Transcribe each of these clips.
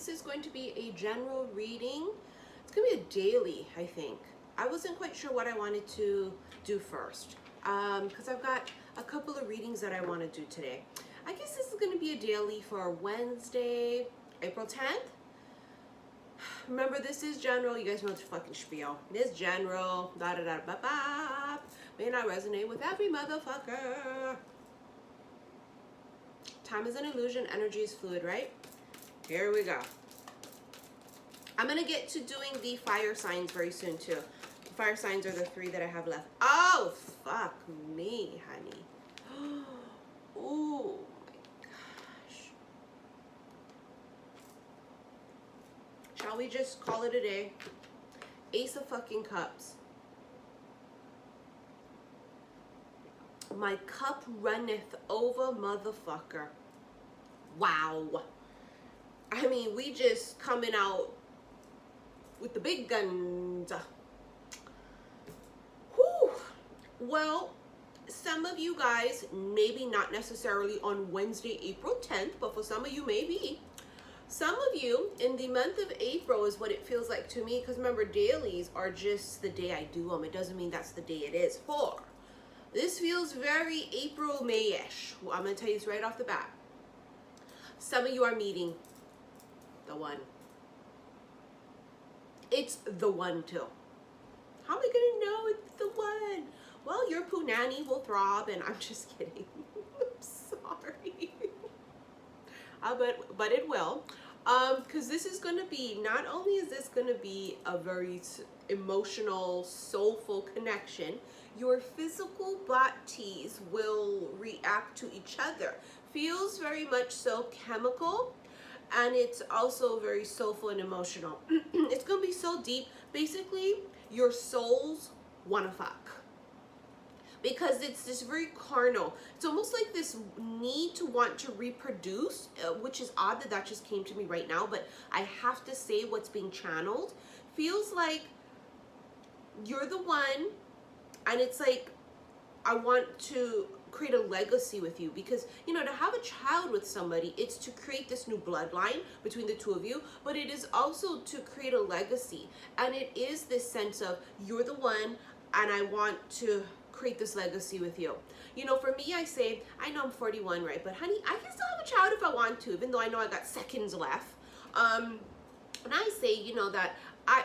this is going to be a general reading. It's going to be a daily, I think. I wasn't quite sure what I wanted to do first because I've got a couple of readings that I want to do today. I guess this is going to be a daily for Wednesday, April 10th. Remember, this is general. You guys know the fucking spiel. It is general. Da da da ba ba. May not resonate with every motherfucker. Time is an illusion. Energy is fluid, right? Here we go. I'm going to get to doing the fire signs very soon, too. The fire signs are the 3 that I have left. Oh, fuck me, honey. Oh, my gosh. Shall we just call it a day? Ace of fucking Cups. My cup runneth over, motherfucker. Wow. I mean, we just coming out with the big guns. Whew. Well, some of you guys, maybe not necessarily on Wednesday, April 10th, but for some of you, maybe. Some of you, in the month of April is what it feels like to me, because remember, dailies are just the day I do them. It doesn't mean that's the day it is for. This feels very April, May-ish. Well, I'm going to tell you this right off the bat. Some of you are meeting the one. It's the one, too. How am I going to know it's the one? Well, your punani will throb, and I'm just kidding. I'm sorry. But it will. Because this is going to be, not only is this going to be a very emotional, soulful connection, your physical bodies will react to each other. Feels very much so chemical, and it's also very soulful and emotional. It's going to be so deep. Basically, your souls want to fuck. Because it's this very carnal. It's almost like this need to want to reproduce, which is odd that that just came to me right now, but I have to say what's being channeled. Feels like you're the one, and it's like, I want to create a legacy with you, because, you know, to have a child with somebody, it's to create this new bloodline between the two of you, but it is also to create a legacy. And it is this sense of, you're the one, and I want to create this legacy with you. You know, for me, I say, I know I'm 41, right? But honey, I can still have a child if I want to, even though I know I got seconds left. And I say, you know, that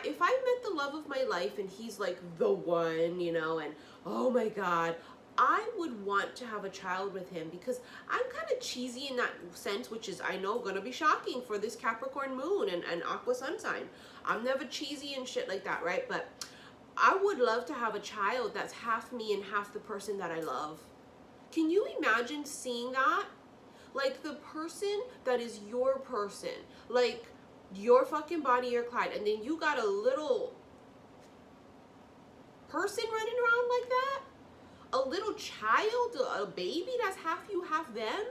if I met the love of my life and he's like the one, you know, and oh my God, I would want to have a child with him, because I'm kind of cheesy in that sense, which is, I know, gonna be shocking for this Capricorn moon and Aqua sun sign. I'm never cheesy and shit like that, right? But I would love to have a child that's half me and half the person that I love. Can you imagine seeing that? Like the person that is your person, like your fucking Bonnie or Clyde, and then you got a little person running around like that? A little child, a baby that's half you, half them?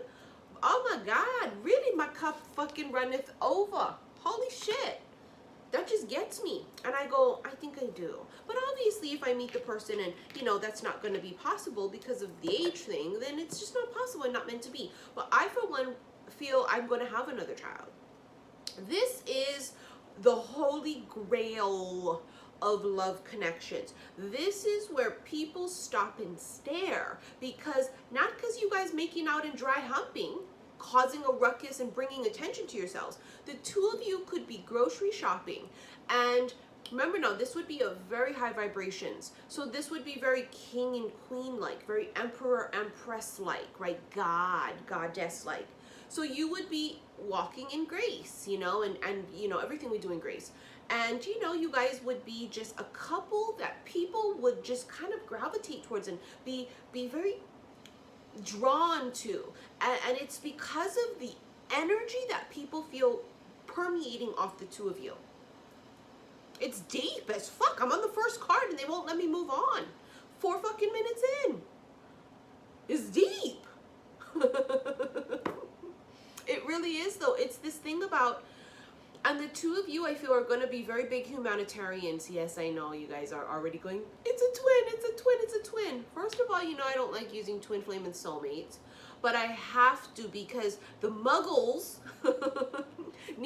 Oh my God, really, my cup fucking runneth over. Holy shit. That just gets me. And I go, I think I do. But obviously, if I meet the person and, you know, that's not going to be possible because of the age thing, then it's just not possible and not meant to be. But I, for one, feel I'm going to have another child. This is the holy grail of love connections. This is where people stop and stare, because not because you guys making out and dry humping, causing a ruckus and bringing attention to yourselves. The two of you could be grocery shopping, and remember now, this would be of very high vibrations. So this would be very king and queen like, very emperor, empress like, right? God, goddess like. So you would be walking in grace, you know, and you know, everything we do in grace. And, you know, you guys would be just a couple that people would just kind of gravitate towards and be very drawn to. And it's because of the energy that people feel permeating off the two of you. It's deep as fuck. I'm on the first card and they won't let me move on. 4 fucking minutes in. It's deep. It really is, though. It's this thing about, and the two of you, I feel, are going to be very big humanitarians. Yes, I know you guys are already going, it's a twin, it's a twin, it's a twin. First of all, you know I don't like using twin flame and soulmates, but I have to, because the muggles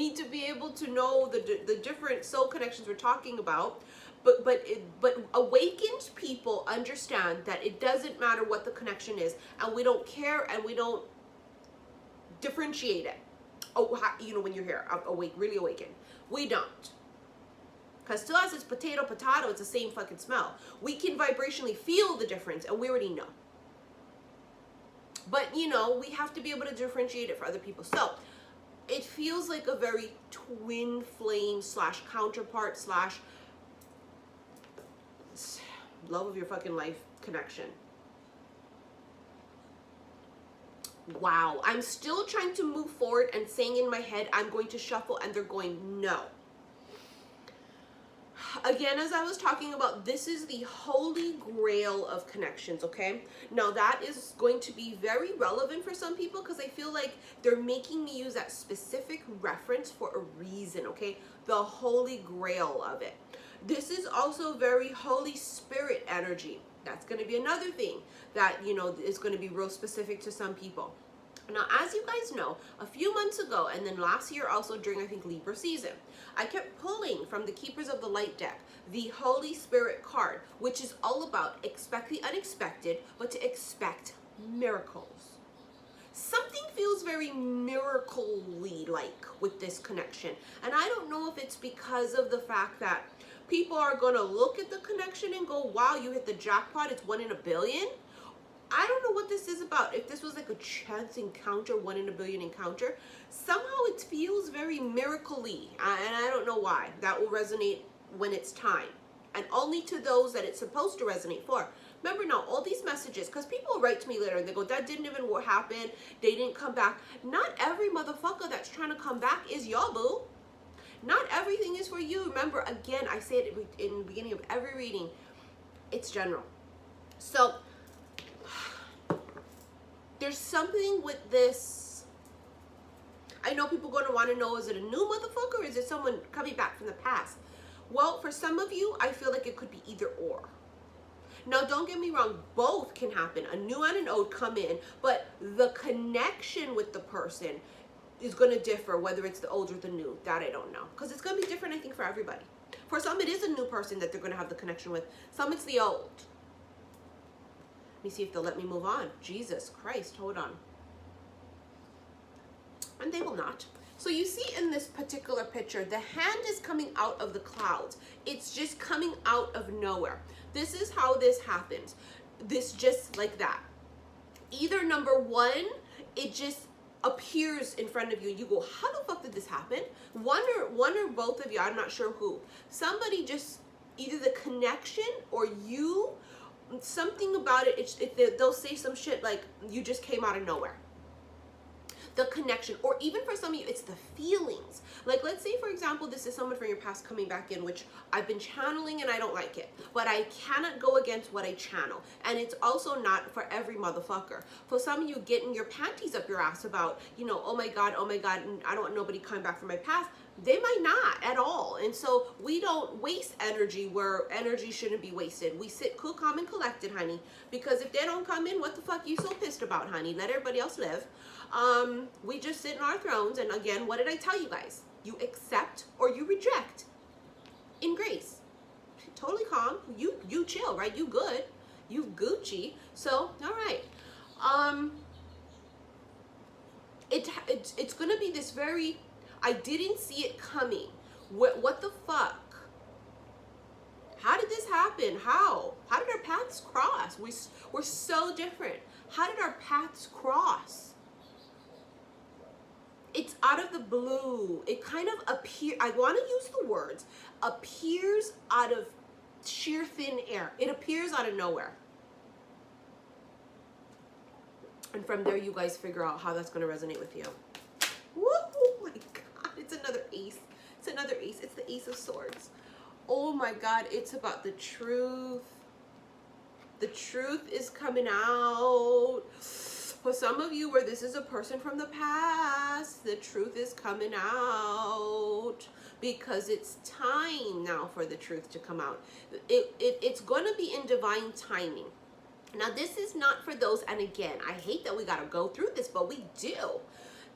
need to be able to know the different soul connections we're talking about. But awakened people understand that it doesn't matter what the connection is, and we don't care, and we don't differentiate it. Oh, you know, when you're here, awake, really awakened, we don't. Because to us, it's potato, it's the same fucking smell. We can vibrationally feel the difference, and we already know. But, you know, we have to be able to differentiate it for other people. So, it feels like a very twin flame / counterpart / love of your fucking life connection. Wow. I'm still trying to move forward and saying in my head, I'm going to shuffle, and they're going, no. Again, as I was talking about, this is the holy grail of connections, okay? Now, that is going to be very relevant for some people because I feel like they're making me use that specific reference for a reason, okay? The holy grail of it. This is also very Holy Spirit energy. That's going to be another thing that, you know, is going to be real specific to some people. Now, as you guys know, a few months ago, and then last year also during, I think, Libra season, I kept pulling from the Keepers of the Light deck the Holy Spirit card, which is all about expect the unexpected, but to expect miracles. Something feels very miracle-y like with this connection. And I don't know if it's because of the fact that people are going to look at the connection and go, wow, you hit the jackpot, it's 1 in a billion. I don't know what this is about. If this was like a chance encounter, 1 in a billion encounter, somehow it feels very miracle-y, and I don't know why. That will resonate when it's time, and only to those that it's supposed to resonate for. Remember now, all these messages, because people will write to me later and they go, that didn't even happen, they didn't come back. Not every motherfucker that's trying to come back is your boo. Not everything is for you. Remember, again, I say it in the beginning of every reading, it's general. So, there's something with this. I know people are going to want to know, is it a new motherfucker or is it someone coming back from the past? Well, for some of you, I feel like it could be either or. Now, don't get me wrong, both can happen. A new and an old come in, but the connection with the person is going to differ, whether it's the old or the new. That I don't know. Because it's going to be different, I think, for everybody. For some, it is a new person that they're going to have the connection with. Some, it's the old. Let me see if they'll let me move on. Jesus Christ, hold on. And they will not. So you see in this particular picture, the hand is coming out of the clouds. It's just coming out of nowhere. This is how this happens. This just like that. Either number one, it just appears in front of you. You go, how the fuck did this happen? One or both of you, I'm not sure who. Somebody just, either the connection or you, something about it, they'll say some shit like, you just came out of nowhere. The connection, or even for some of you, it's the feelings. Like, let's say, for example, this is someone from your past coming back in, which I've been channeling and I don't like it. But I cannot go against what I channel. And it's also not for every motherfucker. For some of you, getting your panties up your ass about, you know, oh my God, and I don't want nobody coming back from my past. They might not at all. And so we don't waste energy where energy shouldn't be wasted. We sit cool, calm, and collected, honey. Because if they don't come in, what the fuck you so pissed about, honey? Let everybody else live. We just sit in our thrones. And again, what did I tell you guys? You accept or you reject in grace. Totally calm. You chill, right? You good. You Gucci. So, all right. It's going to be this very... I didn't see it coming. What the fuck? How did this happen? How did our paths cross? We're so different. How did our paths cross? It's out of the blue. It kind of appears, I want to use the words, appears out of sheer thin air. It appears out of nowhere. And from there, you guys figure out how that's going to resonate with you. Woo! Oh my God, it's another ace. It's another ace. It's the Ace of Swords. Oh my God, it's about the truth. The truth is coming out. For some of you where this is a person from the past, the truth is coming out because it's time now for the truth to come out. It's going to be in divine timing. Now, this is not for those, and again, I hate that we got to go through this, but we do.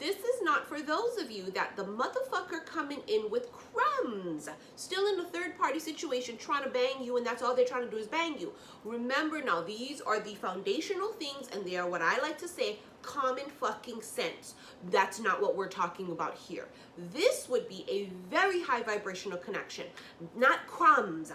This is not for those of you that the motherfucker coming in with crumbs, still in a third party situation trying to bang you, and that's all they're trying to do is bang you. Remember now, these are the foundational things, and they are what I like to say, common fucking sense. That's not what we're talking about here. This would be a very high vibrational connection, not crumbs.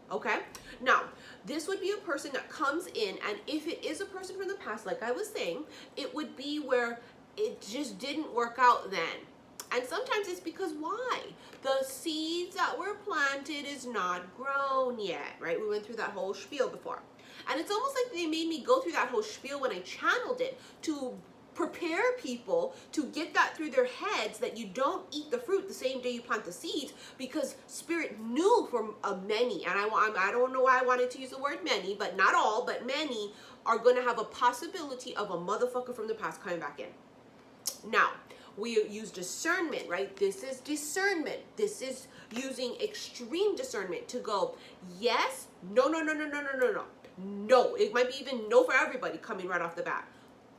Okay, now this would be a person that comes in, and if it is a person from the past, like I was saying, it would be where it just didn't work out then. And sometimes it's because why? The seeds that were planted is not grown yet, right? We went through that whole spiel before. And it's almost like they made me go through that whole spiel when I channeled it to prepare people to get that through their heads, that you don't eat the fruit the same day you plant the seeds, because spirit knew from many, and I don't know why I wanted to use the word many, but not all, but many are going to have a possibility of a motherfucker from the past coming back in. Now, we use discernment, right? This is discernment. This is using extreme discernment to go, yes, no, no, no, no, no, no, no, no. No, it might be even no for everybody coming right off the bat.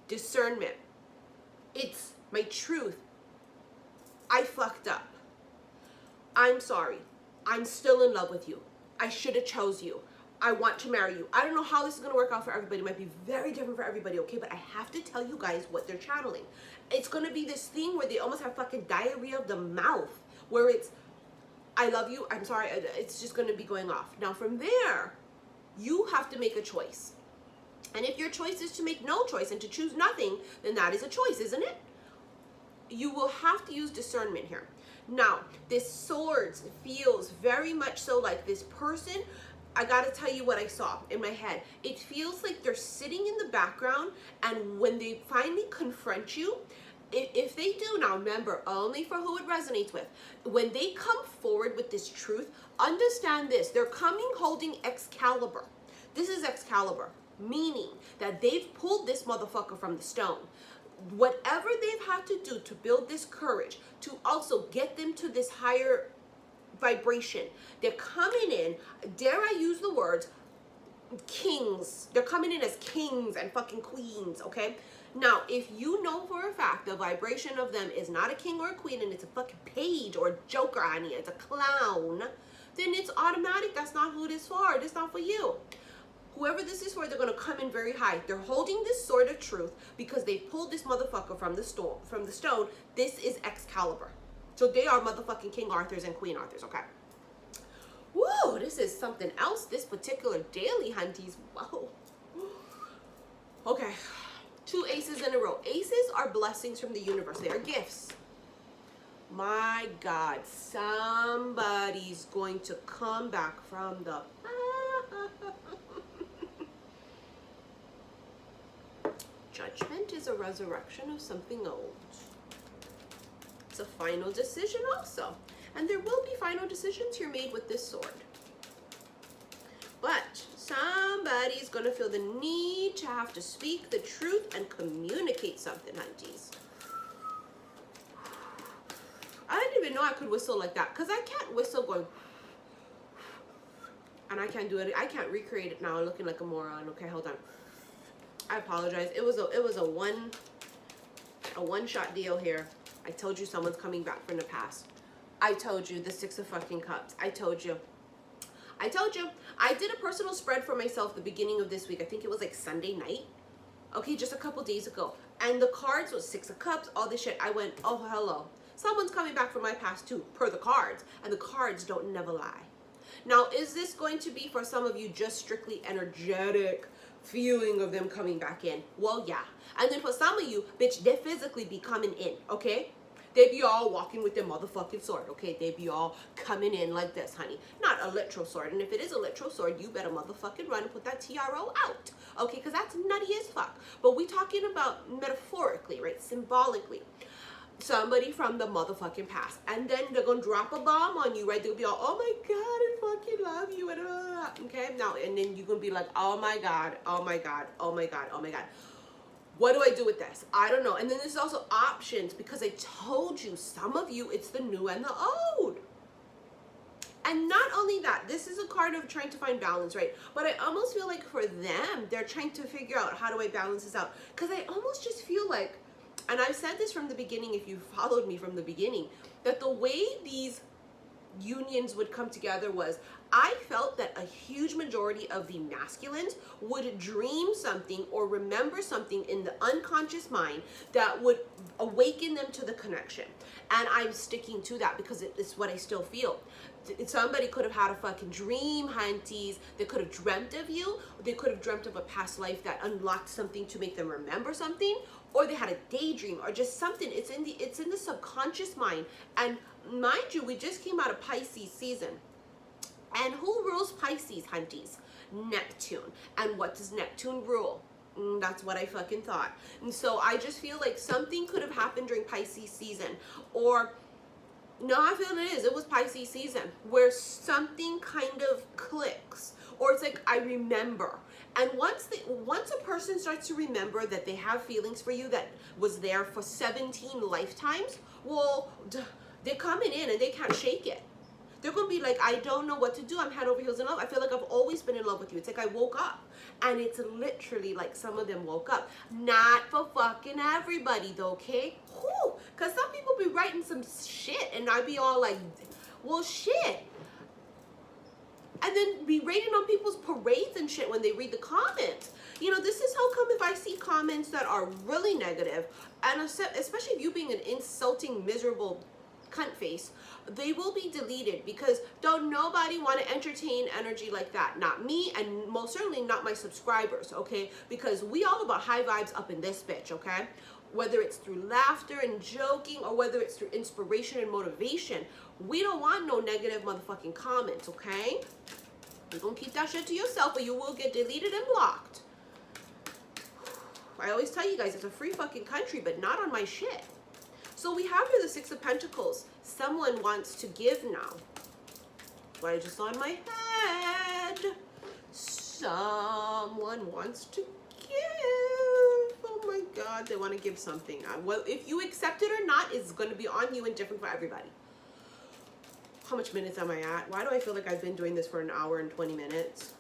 Discernment. It's my truth. I fucked up. I'm sorry. I'm still in love with you. I should have chose you. I want to marry you. I don't know how this is going to work out for everybody. It might be very different for everybody, okay? But I have to tell you guys what they're channeling. It's going to be this thing where they almost have fucking diarrhea of the mouth, where it's, I love you, I'm sorry, it's just going to be going off. Now from there, you have to make a choice. And if your choice is to make no choice and to choose nothing, then that is a choice, isn't it? You will have to use discernment here. Now, this swords feels very much so like this person. I gotta tell you what I saw in my head. It feels like they're sitting in the background, and when they finally confront you, if they do, now remember, only for who it resonates with, when they come forward with this truth, understand this, they're coming holding Excalibur. This is Excalibur, meaning that they've pulled this motherfucker from the stone. Whatever they've had to do to build this courage, to also get them to this higher vibration, they're coming in, dare I use the words, kings. They're coming in as kings and fucking queens, okay? Now, if you know for a fact the vibration of them is not a king or a queen, and it's a fucking page or a joker, honey, it's a clown, then it's automatic. That's not who it is for. It's not for you. Whoever this is for, they're going to come in very high. They're holding this sword of truth because they pulled this motherfucker from the stone. This is Excalibur. So they are motherfucking King Arthurs and Queen Arthurs, okay? Woo, this is something else, this particular daily, hunties. Whoa. Okay, 2 aces in a row. Aces are blessings from the universe. They are gifts. My God, somebody's going to come back from the... Judgment is a resurrection of something old. It's a final decision also. And there will be final decisions here made with this sword. But somebody's going to feel the need to have to speak the truth and communicate something, hunties. I didn't even know I could whistle like that, because I can't whistle going... And I can't do it. I can't recreate it now. I'm looking like a moron. Okay, hold on. I apologize. It was a one-shot deal here. I told you someone's coming back from the past. I told you, the 6 of fucking cups. I told you. I did a personal spread for myself the beginning of this week. I think it was like Sunday night. Okay, just a couple days ago. And the cards was 6 of cups, all this shit. I went, oh, hello. Someone's coming back from my past too, per the cards. And the cards don't never lie. Now, is this going to be for some of you just strictly energetic feeling of them coming back in? Well, yeah. And then for some of you, bitch, they physically be coming in, okay? They be all walking with their motherfucking sword, okay? They be all coming in like this, honey. Not a literal sword. And if it is a literal sword, you better motherfucking run and put that TRO out, okay? Because that's nutty as fuck. But we talking about metaphorically, right? Symbolically. Somebody from the motherfucking past. And then they're going to drop a bomb on you, right? They'll be all, oh my God, I fucking love you. And, okay? Now, and then you're going to be like, oh my God, oh my God, oh my God, oh my God. What do I do with this? I don't know. And then there's also options, because I told you, some of you, it's the new and the old. And not only that, this is a card of trying to find balance, right? But I almost feel like for them, they're trying to figure out, how do I balance this out? Because I almost just feel like and I've said this from the beginning, if you followed me from the beginning, that the way these unions would come together was, I felt that a huge majority of the masculines would dream something or remember something in the unconscious mind that would awaken them to the connection. And I'm sticking to that because it's what I still feel. Somebody could have had a fucking dream, hunties. They could have dreamt of you. They could have dreamt of a past life that unlocked something to make them remember something, or they had a daydream or just something. It's in the subconscious mind. And mind you, we just came out of Pisces season. And who rules Pisces, hunties? Neptune. And what does Neptune rule? That's what I fucking thought. And so I just feel like something could have happened during Pisces season, or no, I feel it is. It was Pisces season where something kind of clicks, or it's like I remember. And once a person starts to remember that they have feelings for you that was there for 17 lifetimes, well, they're coming in and they can't shake it. They're gonna be like, I don't know what to do. I'm head over heels in love. I feel like I've always been in love with you. It's like I woke up. And it's literally like some of them woke up. Not for fucking everybody though, okay? Whew. Cause some people be writing some shit and I be all like, well shit. And then be rating on people's parades and shit when they read the comments. You know, this is how come if I see comments that are really negative, and especially if you being an insulting, miserable cunt face, they will be deleted, because don't nobody want to entertain energy like that. Not me, and most certainly not my subscribers, okay? Because we all about high vibes up in this bitch, okay? Whether it's through laughter and joking, or whether it's through inspiration and motivation, we don't want no negative motherfucking comments, okay? You're gonna keep that shit to yourself, or you will get deleted and blocked. I always tell you guys, it's a free fucking country, but not on my shit. So we have here the Six of Pentacles. Someone wants to give now. What I just saw in my head. Someone wants to give. Oh my God, they want to give something. Well, if you accept it or not, it's going to be on you and different for everybody. How much minutes am I at? Why do I feel like I've been doing this for an hour and 20 minutes?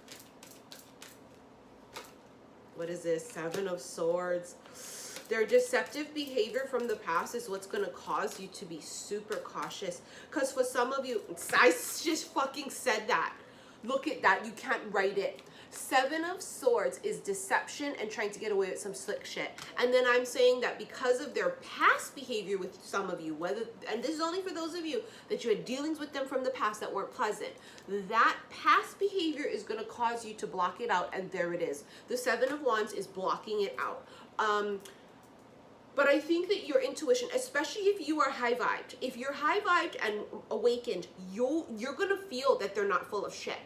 What is this? Seven of Swords. Their deceptive behavior from the past is what's going to cause you to be super cautious. Because for some of you, I just fucking said that. Look at that. You can't write it. Seven of Swords is deception and trying to get away with some slick shit. And then I'm saying that because of their past behavior with some of you, and this is only for those of you that you had dealings with them from the past that weren't pleasant, that past behavior is going to cause you to block it out. And there it is. The Seven of Wands is blocking it out. But I think that your intuition, especially if you are high vibed, if you're high vibed and awakened, you're going to feel that they're not full of shit.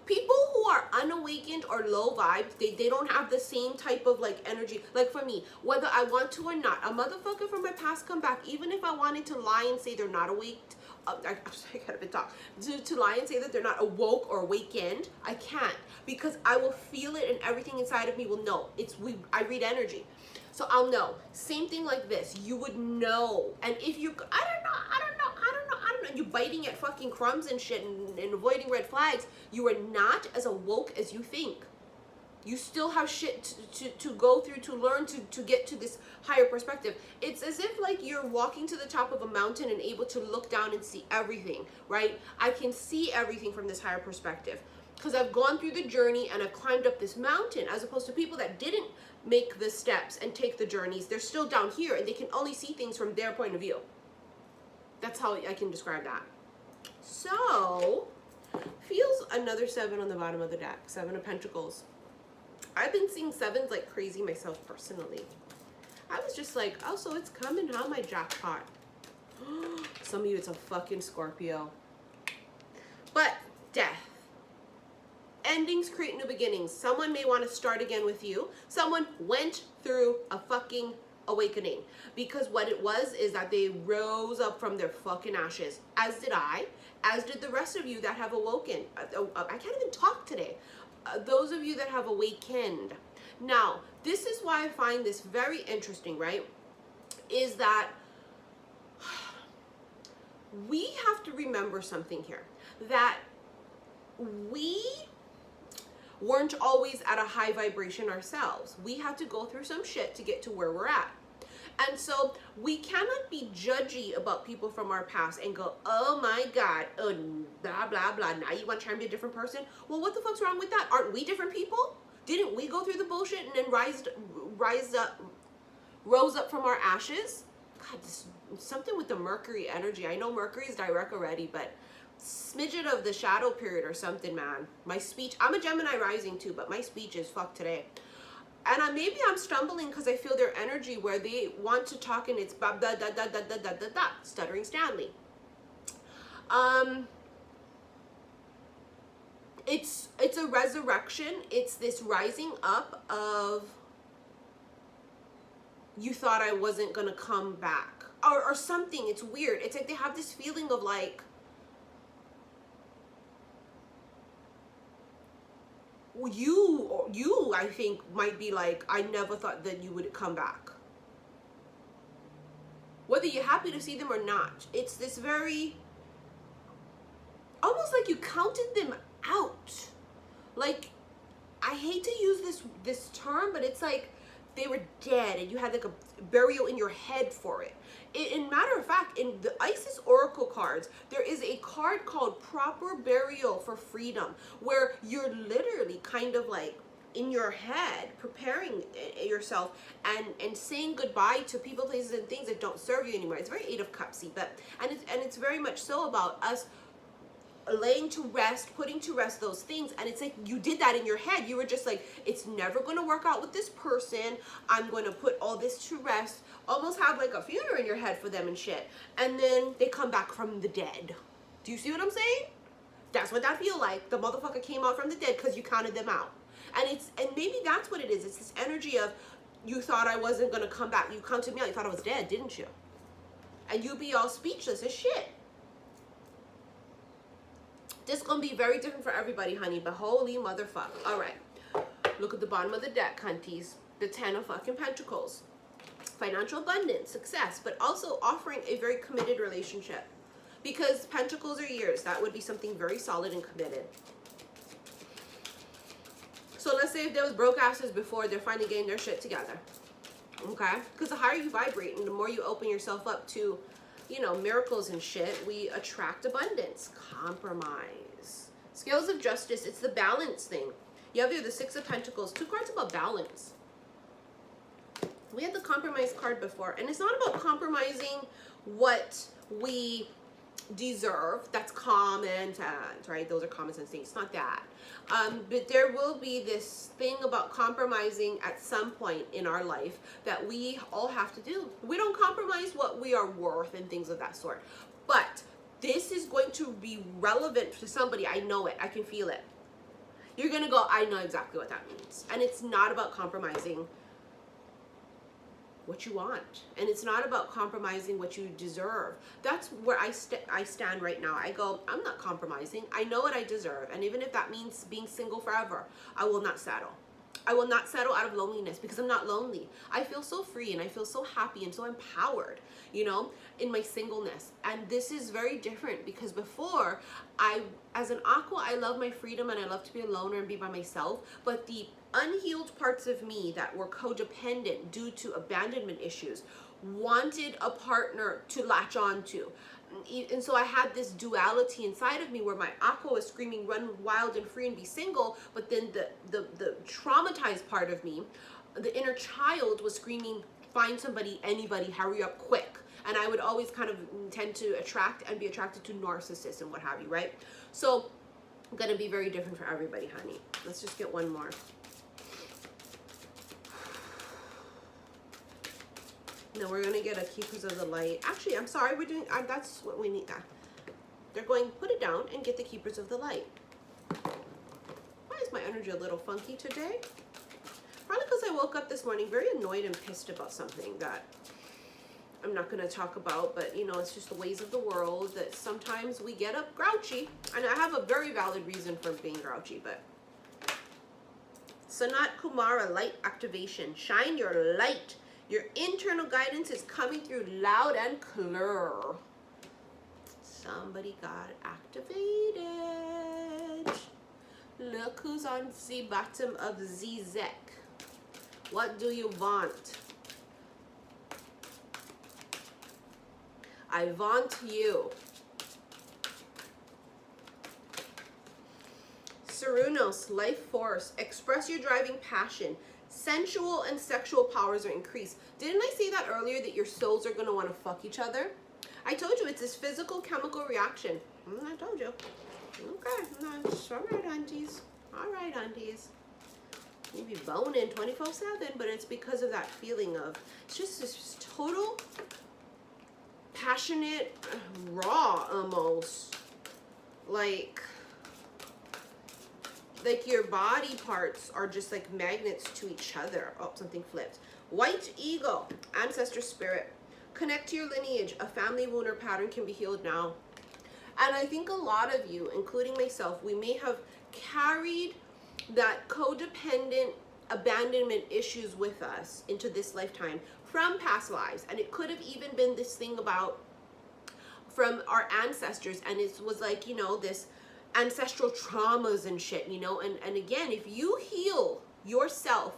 People who are unawakened or low vibed, they don't have the same type of like energy. Like for me, whether I want to or not, a motherfucker from my past come back, even if I wanted to lie and say they're not awake, I gotta bit talk. To lie and say that they're not awoke or awakened, I can't, because I will feel it and everything inside of me will know. I read energy. So I'll know. Same thing like this. You would know. And if you, I don't know, you're biting at fucking crumbs and shit and avoiding red flags, you are not as awoke as you think. You still have shit to go through, to learn, to get to this higher perspective. It's as if like you're walking to the top of a mountain and able to look down and see everything, right? I can see everything from this higher perspective because I've gone through the journey and I've climbed up this mountain, as opposed to people that didn't make the steps and take the journeys. They're still down here and they can only see things from their point of view. That's how I can describe that. So, feels another seven on the bottom of the deck. Seven of Pentacles. I've been seeing sevens like crazy myself personally. I was just like, oh, so it's coming, huh, my jackpot. Some of you, it's a fucking Scorpio. But, death. Endings create new beginnings. Someone may want to start again with you. Someone went through a fucking awakening, because what it was is that they rose up from their fucking ashes, as did I, as did the rest of you that have awoken. I can't even talk today. Those of you that have awakened. Now, this is why I find this very interesting, right? Is that we have to remember something here, that we weren't always at a high vibration ourselves. We had to go through some shit to get to where we're at. And so we cannot be judgy about people from our past and go, oh my God, blah, blah, blah. Now you want to try and be a different person? Well, what the fuck's wrong with that? Aren't we different people? Didn't we go through the bullshit and then rose up from our ashes? God, this, something with the Mercury energy. I know Mercury is direct already, but smidget of the shadow period or something, man. My speech, I'm a Gemini rising too, but my speech is fucked today. And maybe I'm stumbling because I feel their energy where they want to talk and it's da da da da da da da da da, stuttering Stanley. It's a resurrection. It's this rising up of, you thought I wasn't gonna come back, or something. It's weird. It's like they have this feeling of like, you I think might be like, I never thought that you would come back. Whether you're happy to see them or not, it's this very, almost like you counted them out. Like, I hate to use this term, but it's like they were dead and you had like a burial in your head for it. In matter of fact, in the Isis Oracle cards, there is a card called Proper Burial for Freedom, where you're literally kind of like in your head preparing yourself and saying goodbye to people, places, and things that don't serve you anymore. It's very Eight of Cupsy, but and it's very much so about us laying to rest, putting to rest those things. And it's like you did that in your head. You were just like, it's never going to work out with this person. I'm going to put all this to rest. Almost have like a funeral in your head for them and shit. And then they come back from the dead. Do you see what I'm saying? That's what that feel like. The motherfucker came out from the dead because you counted them out. And maybe that's what it is. It's this energy of, you thought I wasn't going to come back. You counted me out. You thought I was dead, didn't you? And you be all speechless as shit. This is going to be very different for everybody, honey, but holy motherfuck. All right. Look at the bottom of the deck, cunties. The 10 of fucking Pentacles. Financial abundance, success, but also offering a very committed relationship. Because Pentacles are years. That would be something very solid and committed. So let's say if there was broke asses before, they're finally getting their shit together. Okay? Because the higher you vibrate and the more you open yourself up to, you know, miracles and shit, we attract abundance. Compromise. Scales of justice, it's the balance thing. You have here the Six of Pentacles, 2 cards about balance. We had the compromise card before, and it's not about compromising what we deserve. That's common sense, right? Those are common sense things. It's not that. But there will be this thing about compromising at some point in our life that we all have to do. We don't compromise what we are worth and things of that sort. But this is going to be relevant to somebody. I know it. I can feel it. You're going to go, I know exactly what that means. And it's not about compromising what you want, and it's not about compromising what you deserve. That's where I stand right now. I go, I'm not compromising. I know what I deserve, and even if that means being single forever, I will not settle. I will not settle out of loneliness, because I'm not lonely. I feel so free and I feel so happy and so empowered, you know, in my singleness. And this is very different, because before, as an Aqua, I love my freedom and I love to be a loner and be by myself, but the unhealed parts of me that were codependent due to abandonment issues wanted a partner to latch on to. And so I had this duality inside of me where my Aqua was screaming, run wild and free and be single, but then the traumatized part of me, the inner child, was screaming, find somebody, anybody, hurry up, quick. And I would always kind of tend to attract and be attracted to narcissists and what have you, right? So I'm gonna be very different for everybody, honey. Let's just get one more. No, we're gonna get a Keepers of the Light. Actually, I'm sorry, we're doing, that's what we need. They're going, put it down and get the Keepers of the Light. Why is my energy a little funky today? Probably because I woke up this morning very annoyed and pissed about something that I'm not gonna talk about, but you know, it's just the ways of the world that sometimes we get up grouchy. And I have a very valid reason for being grouchy, but. Sanat Kumara, light activation. Shine your light. Your internal guidance is coming through loud and clear. Somebody got activated. Look who's on the bottom of the deck. What do you want? I vaunt you. Serenos, life force, express your driving passion. Sensual and sexual powers are increased. Didn't I say that earlier, that your souls are going to want to fuck each other? I told you it's this physical chemical reaction. I told you. Okay, all right, aunties. All right, aunties. You be boning 24/7, but it's because of that feeling of, it's just this total passionate, raw almost. Like your body parts are just like magnets to each other. Oh, something flipped. White eagle, ancestor spirit. Connect to your lineage. A family wound or pattern can be healed now. And I think a lot of you, including myself, we may have carried that codependent abandonment issues with us into this lifetime from past lives. And it could have even been this thing about from our ancestors. And it was like, you know, this ancestral traumas and shit, you know. And again, if you heal yourself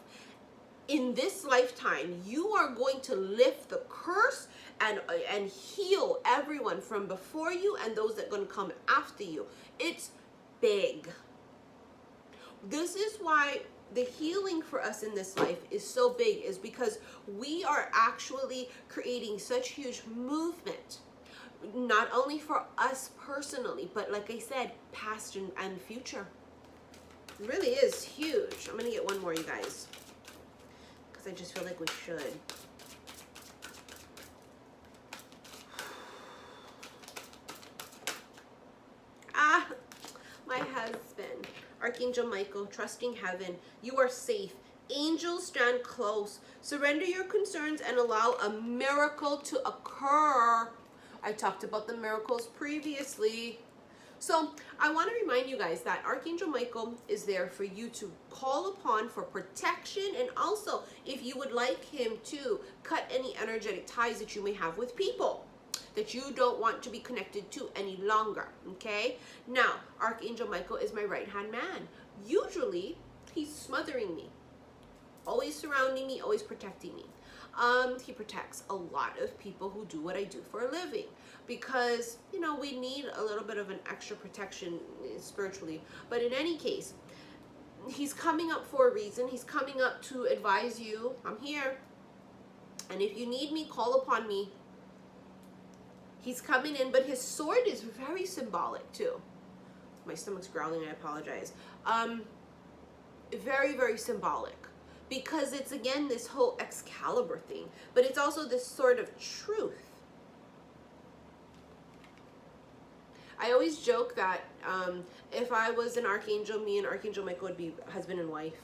in this lifetime, you are going to lift the curse and heal everyone from before you and those that are going to come after you. It's big. This is why the healing for us in this life is so big, is because we are actually creating such huge movement, not only for us personally, but like I said, past and future. It really is huge. I'm gonna get one more, you guys, because I just feel like we should. My husband, Archangel Michael, trusting heaven. You are safe. Angels stand close. Surrender your concerns and allow a miracle to occur. I talked about the miracles previously. So I want to remind you guys that Archangel Michael is there for you to call upon for protection, and also if you would like him to cut any energetic ties that you may have with people that you don't want to be connected to any longer, okay? Now, Archangel Michael is my right-hand man. Usually, he's smothering me, always surrounding me, always protecting me. He protects a lot of people who do what I do for a living, because, you know, we need a little bit of an extra protection spiritually. But in any case, he's coming up for a reason. He's coming up to advise you. I'm here. And if you need me, call upon me. He's coming in, but his sword is very symbolic too. My stomach's growling, I apologize. Very, very symbolic, because it's, again, this whole Excalibur thing, but it's also this sort of truth. I always joke that if I was an archangel, me and Archangel Michael would be husband and wife.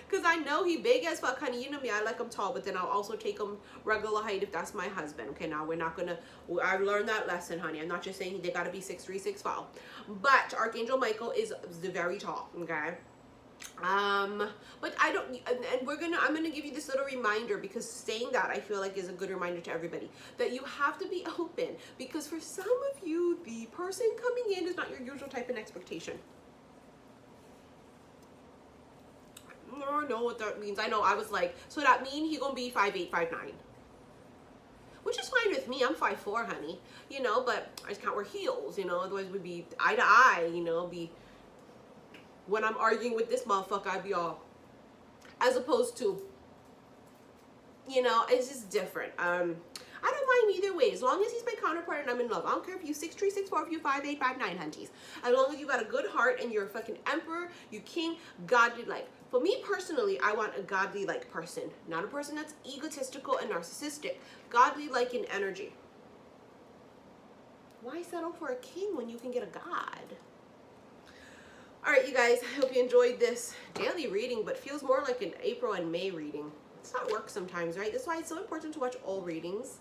Because I know he big as fuck, honey. You know me, I like him tall, but then I'll also take him regular height if that's my husband. Okay, now we're not gonna, I've learned that lesson, honey. I'm not just saying they gotta be 6'3", 6'5". But Archangel Michael is very tall, okay? But I don't, and I'm gonna give you this little reminder, because saying that, I feel like, is a good reminder to everybody, that you have to be open, because for some of you, the person coming in is not your usual type and expectation. I know what that means. I know. I was like, so that mean he gonna be 5'8", 5'9", which is fine with me. I'm 5'4", honey. You know, but I just can't wear heels. You know, otherwise we'd be eye to eye. You know, be when I'm arguing with this motherfucker, I'd be all, as opposed to, you know, it's just different. I don't mind either way, as long as he's my counterpart and I'm in love. I don't care if you 6'3", 6'4", if you 5'8", 5'9", hunties. As long as you got a good heart and you're a fucking emperor, you king, godly like. For me personally, I want a godly like person, not a person that's egotistical and narcissistic. Godly like in energy. Why settle for a king when you can get a god? All right, you guys, I hope you enjoyed this daily reading, but feels more like an April and May reading. It's not work sometimes, right? That's why it's so important to watch all readings.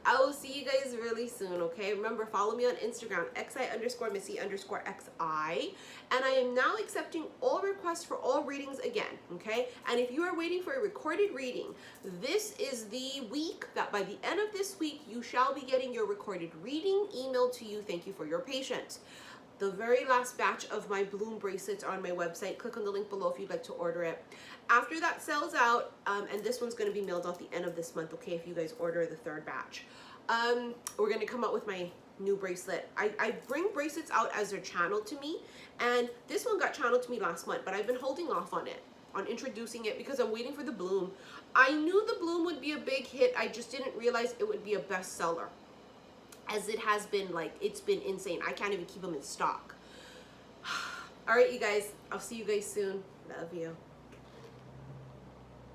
I will see you guys really soon, okay? Remember, follow me on Instagram, xi_missy_xi. And I am now accepting all requests for all readings again, okay? And if you are waiting for a recorded reading, this is the week that by the end of this week, you shall be getting your recorded reading emailed to you. Thank you for your patience. the very last batch of my bloom bracelets are on my website. Click on the link below if you'd like to order it. After that sells out, and this one's going to be mailed out the end of this month, okay, if you guys order the third batch. We're going to come out with my new bracelet. I bring bracelets out as they're channeled to me, and this one got channeled to me last month, but I've been holding off on it, on introducing it, because I'm waiting for the bloom. I knew the bloom would be a big hit. I just didn't realize it would be a bestseller, as it has been. Like, it's been insane. I can't even keep them in stock. All right, you guys, I'll see you guys soon. Love you.